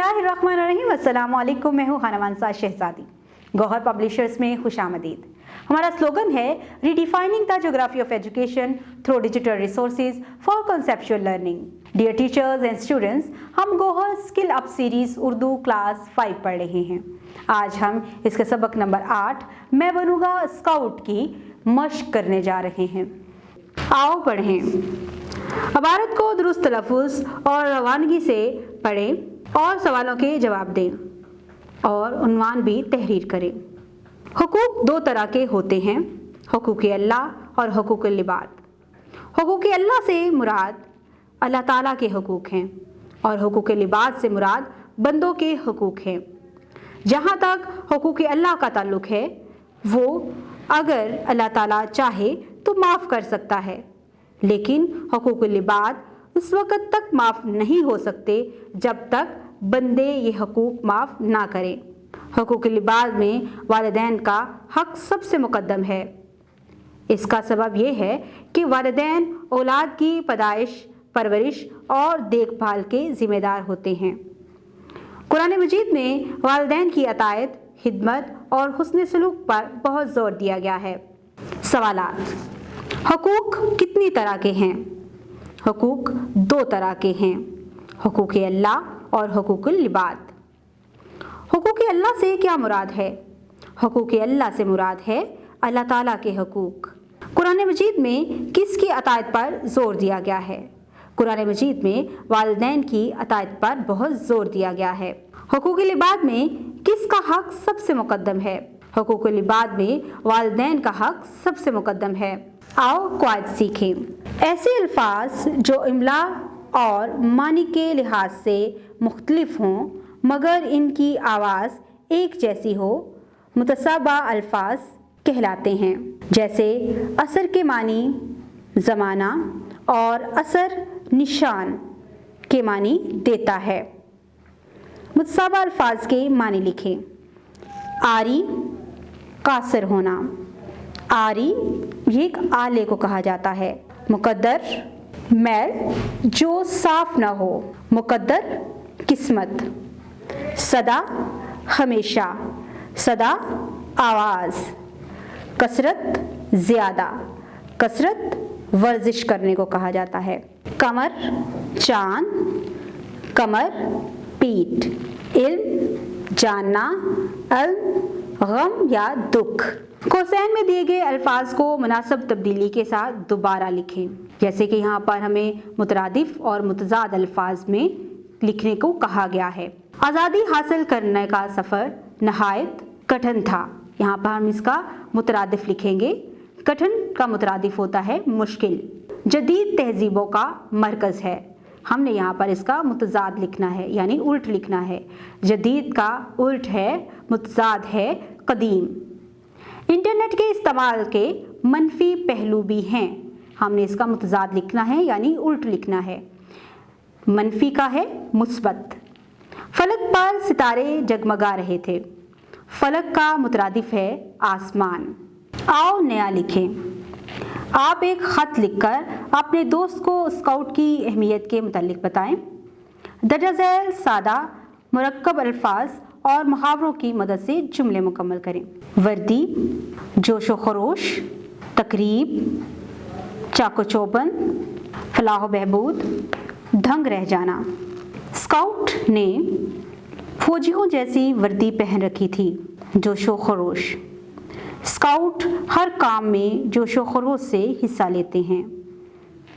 बिस्मिल्लाहिर्रहमानिर्रहीम। अस्सलाम वालेकुम। मैं हूँ खानवानसा शहजादी। गौहर पब्लिशर्स में खुशामदीद। हमारा स्लोगन है redefining the geography of education through digital resources for conceptual learning. Dear teachers and students, हम Gauhar skill up series Urdu class 5 पढ़ रहे हैं। आज हम इसके सबक नंबर 8 मैं बनूंगा स्काउट की मश्क करने जा रहे हैं। आओ पढ़ें। इबारत को दुरुस्त तलफ़ुज़ और रवानगी से पढ़ें और सवालों के जवाब दें और उन्वान भी तहरीर करें। हुकूक दो तरह के होते हैं, हुकूक अल्लाह और हुकूक लिबाद। हुकूक अल्लाह से मुराद अल्लाह ताला के हुकूक हैं और हुकूक लिबाद से मुराद बंदों के हुकूक हैं। जहाँ तक हुकूक अल्लाह का ताल्लुक़ है, वो अगर अल्लाह ताला चाहे तो माफ़ कर सकता है, लेकिन हुकूक लिबाद उस वक़्त तक माफ़ नहीं हो सकते जब तक बंदे ये हकूक़ माफ़ ना करें। हुकूक लिबाद में वालिदैन का हक़ सबसे मुक़द्दम है। इसका सबब यह है कि वालिदैन औलाद की पैदाइश, परवरिश और देखभाल के ज़िम्मेदार होते हैं। कुरान मजीद में वालिदैन की अतायत, खिदमत और हुस्न सलूक पर बहुत ज़ोर दिया गया है। सवालात: हुकूक कितनी तरह के हैं? हुकूक दो तरह के हैं, हुकूक अल्लाह और हुकूक लिबाद। हुकूक अल्लाह से क्या मुराद है? हुकूक अल्लाह से मुराद है अल्लाह ताला के हुकूक। कुरान मजीद में किसकी अतायत पर ज़ोर दिया गया है? कुरान मजीद में वालिदैन की अतायत पर बहुत ज़ोर दिया गया है। हुकूक लिबाद में किसका हक़ सबसे मुक़द्दम है? हुकूक लिबाद में वालिदैन का हक़ सबसे मुक़द्दम है। आओ क़वाइद सीखें। ऐसे अल्फाज जो इमला और मानी के लिहाज से मुख्तलिफ हों मगर इनकी आवाज़ एक जैसी हो, मुतसाबा अल्फाज कहलाते हैं। जैसे असर के मानी ज़माना और असर निशान के मानी देता है। मुतसाबा अल्फाज के मानी लिखें। आरी, कासर होना। आरी ये एक आले को कहा जाता है। मुकद्दर, मैल जो साफ ना हो। मुकद्दर किस्मत। सदा हमेशा। सदा आवाज़। कसरत ज़्यादा। कसरत वर्जिश करने को कहा जाता है। कमर चाँद। कमर पीठ। इल्म जानना। गम या दुख। कोसैन में दिए गए अल्फाज को मुनासिब तब्दीली के साथ दोबारा लिखें। जैसे कि यहाँ पर हमें मुतरादिफ और मुतज़ाद अल्फाज में लिखने को कहा गया है। आज़ादी हासिल करने का सफ़र नहायत कठिन था। यहाँ पर हम इसका मुतरादिफ लिखेंगे। कठिन का मुतरादिफ होता है मुश्किल। जदीद तहजीबों का मरकज़ है। हमने यहाँ पर इसका मुतज़ाद लिखना है, यानी उल्ट लिखना है। जदीद का उल्ट है, मुतज़ाद है कदीम। इंटरनेट के इस्तेमाल के मनफी पहलू भी हैं। हमने इसका मुतज़ाद लिखना है, यानी उल्ट लिखना है। मनफी का है मुस्बत। फलक पर सितारे जगमगा रहे थे। फलक का मुतरादिफ है आसमान। आओ नया लिखें। आप एक ख़त लिखकर अपने दोस्त को स्काउट की अहमियत के मुतालिक बताएं। दर्जा झैल सादा मुरक्कब अल्फाज और मुहावरों की मदद से जुमले मुकम्मल करें। वर्दी, जोश व खरोश, तकरीब, चाको चौबंद, फलाह बहबूद, दंग रह जाना। स्काउट ने फौजियों जैसी वर्दी पहन रखी थी, जोश व खरोश। स्काउट हर काम में जोश व खरोश से हिस्सा लेते हैं।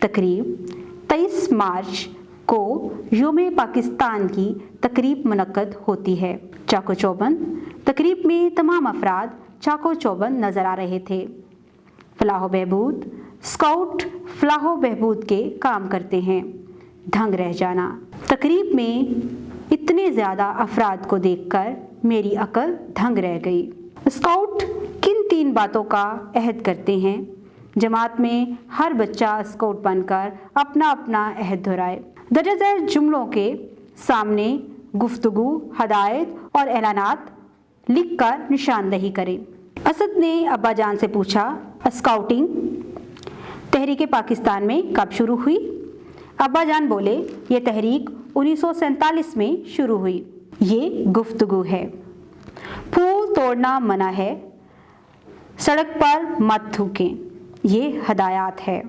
तकरीब, 23 मार्च को योम पाकिस्तान की तकरीब मुनक्कद होती है। चाको चौबंद, तकरीब में तमाम अफराद चाको चौबंद नज़र आ रहे थे। फलाह बहबूद, स्काउट फलाह बहबूद के काम करते हैं। दंग रह जाना, तकरीब में इतने ज़्यादा अफराद को देखकर मेरी अकल दंग रह गई। स्काउट किन 3 बातों का अहद करते हैं? जमात में हर बच्चा स्काउट बनकर अपना अपना अहद दोहराए। दर्जा झैल जुमलों के सामने गुफ्तगू, हदायत और ऐलानात लिखकर निशानदही करें। असद ने अब्बा जान से पूछा, स्काउटिंग तहरीक पाकिस्तान में कब शुरू हुई? अब्बा जान बोले, ये तहरीक 1947 में शुरू हुई। ये गुफ्तगू है। फूल तोड़ना मना है, सड़क पर मत थूकें, ये हदायत है।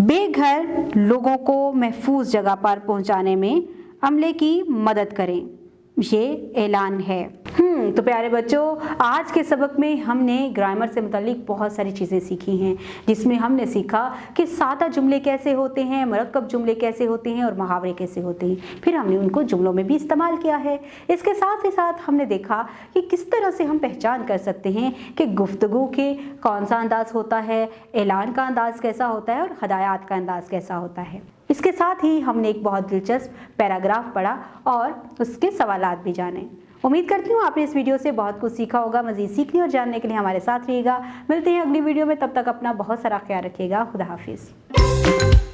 बेघर लोगों को महफूज जगह पर पहुंचाने में अमले की मदद करें, ये ऐलान है। तो प्यारे बच्चों, आज के सबक में हमने ग्रामर से मुतालिक बहुत सारी चीज़ें सीखी हैं, जिसमें हमने सीखा कि सादा जुमले कैसे होते हैं, मरक्कब जुमले कैसे होते हैं और मुहावरे कैसे होते हैं। फिर हमने उनको जुमलों में भी इस्तेमाल किया है। इसके साथ ही साथ हमने देखा कि किस तरह से हम पहचान कर सकते हैं कि गुफ्तगू के कौन सा अंदाज़ होता है, ऐलान का अंदाज़ कैसा होता है और हदायत का अंदाज़ कैसा होता है। इसके साथ ही हमने एक बहुत दिलचस्प पैराग्राफ पढ़ा और उसके सवालात भी जाने। उम्मीद करती हूँ आपने इस वीडियो से बहुत कुछ सीखा होगा। मज़ीद सीखने और जानने के लिए हमारे साथ रहिएगा। मिलते हैं अगली वीडियो में, तब तक अपना बहुत सारा ख्याल रखिएगा। खुदा हाफिज़।